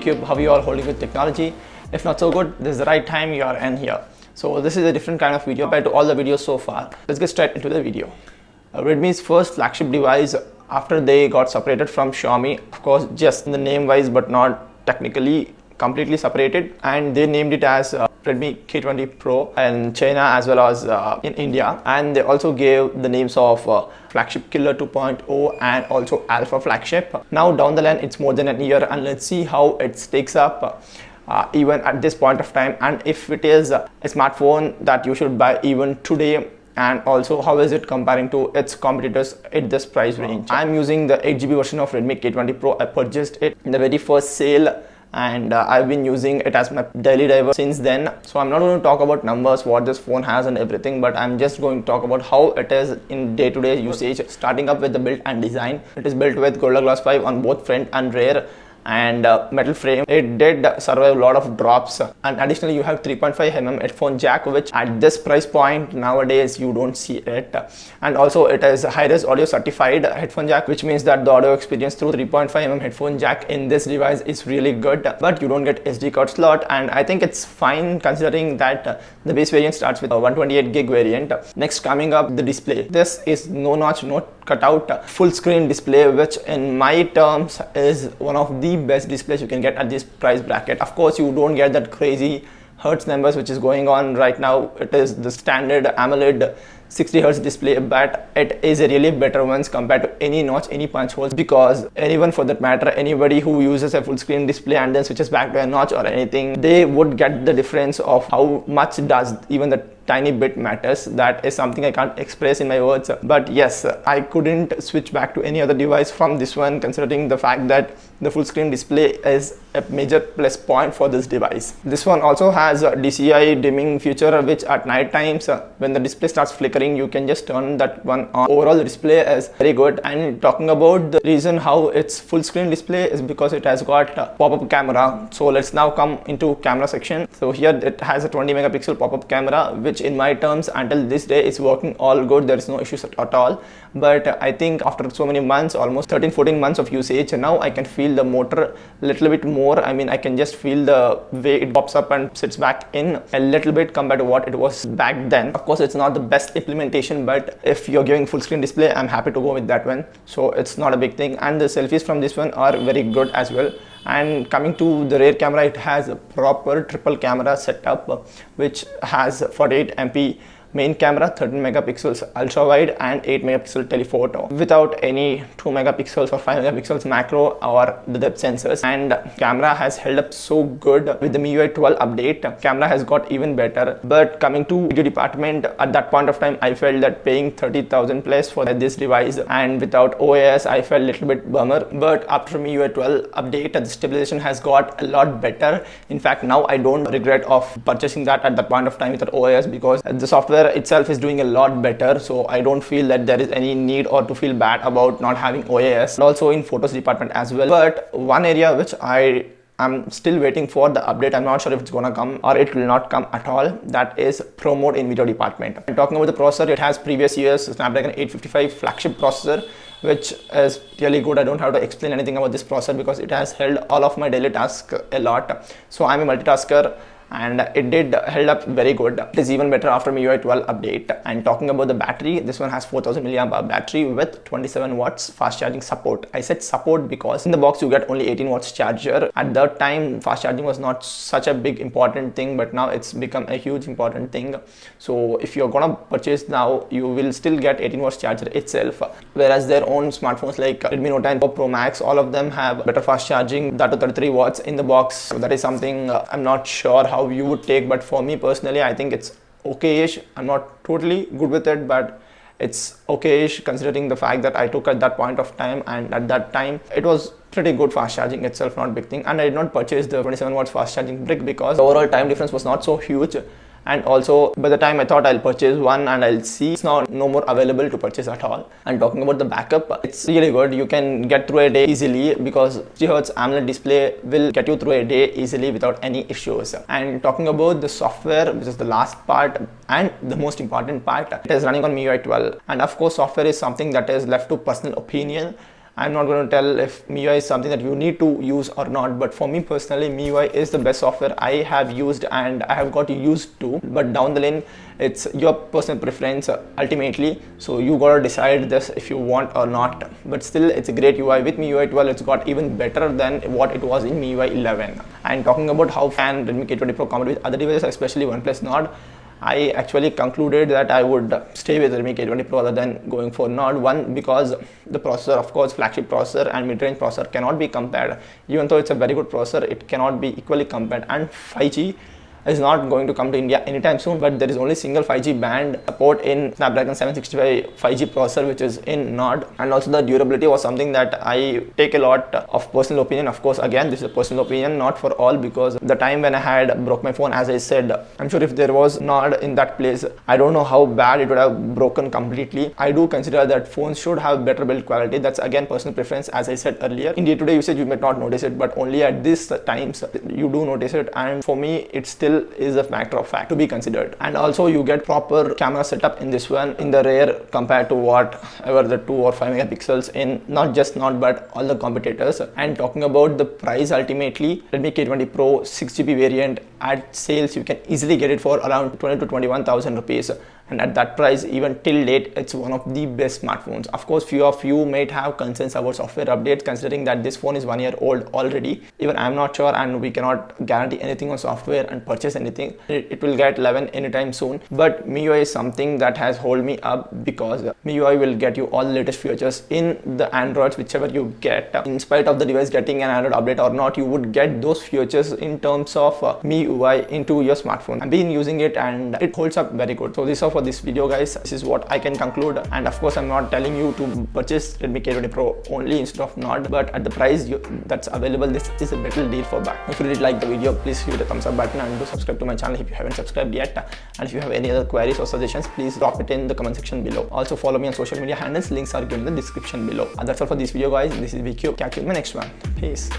YouTube, how you are holding with technology. If not so good, this is the right time you are in here. So this is a different kind of video compared to all the videos so far. Let's get straight into the video. Redmi's first flagship device after they got separated from Xiaomi, of course just in the name wise but not technically completely separated, and they named it as Redmi K20 Pro in China as well as in India, and they also gave the names of Flagship Killer 2.0 and also Alpha Flagship. Now down the line it's more than a year, and let's see how it stakes up even at this point of time, and if it is a smartphone that you should buy even today, and also how is it comparing to its competitors at this price range. I'm using the 8GB version of Redmi K20 Pro. I purchased it in the very first sale, and I've been using it as my daily driver since then. So I'm not going to talk about numbers, what this phone has and everything, but I'm just going to talk about how it is in day-to-day usage. Starting up with the build and design, it is built with Gorilla Glass 5 on both front and rear, and metal frame. It did survive a lot of drops, and additionally you have 3.5mm headphone jack, which at this price point nowadays you don't see it. And also it is high-res audio certified headphone jack, which means that the audio experience through 3.5mm headphone jack in this device is really good, but you don't get SD card slot, and I think it's fine considering that the base variant starts with a 128GB variant. Next, coming up, the display. This is no notch, no cutout, full screen display, which in my terms is one of the best displays you can get at this price bracket. Of course you don't get that crazy hertz numbers which is going on right now. It is the standard AMOLED 60Hz display, but it is a really better ones compared to any notch, any punch holes, because anyone for that matter, anybody who uses a full screen display and then switches back to a notch or anything, they would get the difference of how much does even the tiny bit matters. That is something I can't express in my words, but yes, I couldn't switch back to any other device from this one, considering the fact that the full screen display is a major plus point for this device. This one also has a DCI dimming feature, which at night times when the display starts flickering, you can just turn that one on. Overall the display is very good, and talking about the reason how it's full screen display is because it has got a pop-up camera. So let's now come into camera section. So here it has a 20MP pop-up camera, which in my terms until this day is working all good. There is no issues at all, but I think after so many months, almost 13-14 months of usage, now I can feel the motor a little bit more. I mean, I can just feel the way it pops up and sits back in a little bit compared to what it was back then. Of course it's not the best implementation, but if you're giving full screen display, I'm happy to go with that one, so it's not a big thing. And the selfies from this one are very good as well. And coming to the rear camera, it has a proper triple camera setup, which has 48MP main camera, 13MP ultra wide and 8MP telephoto, without any 2MP or 5MP macro or the depth sensors. And camera has held up so good with the MIUI 12 update. Camera has got even better. But coming to video department, at that point of time I felt that paying 30,000 plus for this device and without OAS, I felt a little bit bummer. But after MIUI 12 update, the stabilization has got a lot better. In fact, now I don't regret of purchasing that at that point of time without OAS, because the software itself is doing a lot better, so I don't feel that there is any need or to feel bad about not having OAS. And also in photos department as well. But one area which I'm still waiting for the update, I'm not sure if it's gonna come or it will not come at all, that is Pro Mode in video department. And talking about the processor, it has previous year's Snapdragon 855 flagship processor, which is really good. I don't have to explain anything about this processor because it has held all of my daily tasks a lot. So I'm a multitasker, and it did held up very good. It is even better after MIUI 12 update. And talking about the battery, this one has 4000 mAh battery with 27 watts fast charging support. I said support because in the box you get only 18 watts charger. At that time fast charging was not such a big important thing, but now it's become a huge important thing. So if you're gonna purchase now, you will still get 18 watts charger itself, whereas their own smartphones like Redmi Note 9 Pro Max, all of them have better fast charging, that to 33 watts in the box. So that is something I'm not sure how you would take, but for me personally I think it's okay-ish. I'm not totally good with it, but it's okay-ish considering the fact that I took at that point of time, and at that time it was pretty good fast charging itself, not big thing. And I did not purchase the 27 watts fast charging brick because the overall time difference was not so huge. And also by the time I thought I'll purchase one and I'll see, it's now no more available to purchase at all. And talking about the backup, it's really good. You can get through a day easily because 60Hz AMOLED display will get you through a day easily without any issues. And talking about the software, which is the last part and the most important part, it is running on MIUI 12. And of course software is something that is left to personal opinion. I'm not going to tell if MIUI is something that you need to use or not, but for me personally, MIUI is the best software I have used and I have got used to. But down the lane, it's your personal preference ultimately, so you gotta decide this if you want or not. But still, it's a great UI. With MIUI 12, it's got even better than what it was in MIUI 11. And talking about how can Redmi K20 Pro compete with other devices, especially OnePlus Nord, I actually concluded that I would stay with Redmi K20 Pro rather than going for Nord. One, because the processor, of course, flagship processor and mid-range processor cannot be compared. Even though it's a very good processor, it cannot be equally compared. And 5G is not going to come to India anytime soon, but there is only single 5G band support in Snapdragon 765 5G processor, which is in NORD. And also the durability was something that I take a lot of personal opinion. Of course, again, this is a personal opinion, not for all, because the time when I had broke my phone, as I said, I'm sure if there was NORD in that place, I don't know how bad it would have broken completely. I do consider that phones should have better build quality. That's again personal preference, as I said earlier. In day-to-day usage, you may not notice it, but only at these times you do notice it. And for me, it still is a matter of fact to be considered. And also you get proper camera setup in this one in the rear compared to whatever the 2 or 5 megapixels in not just Nord but all the competitors. And talking about the price, ultimately Redmi K20 Pro 6GB variant at sales you can easily get it for around 20 to 21,000 rupees. And at that price, even till date, it's one of the best smartphones. Of course, few of you might have concerns about software updates, considering that this phone is 1 year old already. Even I'm not sure, and we cannot guarantee anything on software and purchase anything. It will get 11 anytime soon. But MIUI is something that has hold me up, because MIUI will get you all the latest features in the Androids, whichever you get. In spite of the device getting an Android update or not, you would get those features in terms of MIUI into your smartphone. I've been using it and it holds up very good. So this is all for this video, guys. This is what I can conclude. And of course, I'm not telling you to purchase Redmi K20 Pro only instead of Nord, but at the price that's available, this is a better deal for buy. If you did like the video, please give it a thumbs up button and do subscribe to my channel if you haven't subscribed yet. And if you have any other queries or suggestions, please drop it in the comment section below. Also follow me on social media handles, links are given in the description below. And that's all for this video, guys. This is VQ. Catch you in my next one. Peace.